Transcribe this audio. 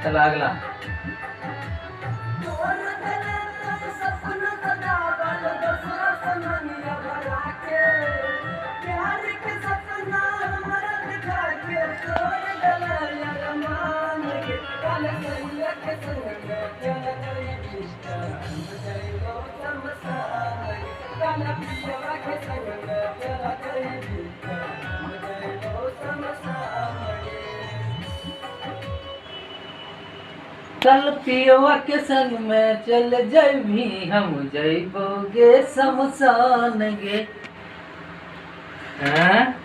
चला अगला। कल पियवा के संग में चल जइबी हम जइबोगे शमशान गे। हैं?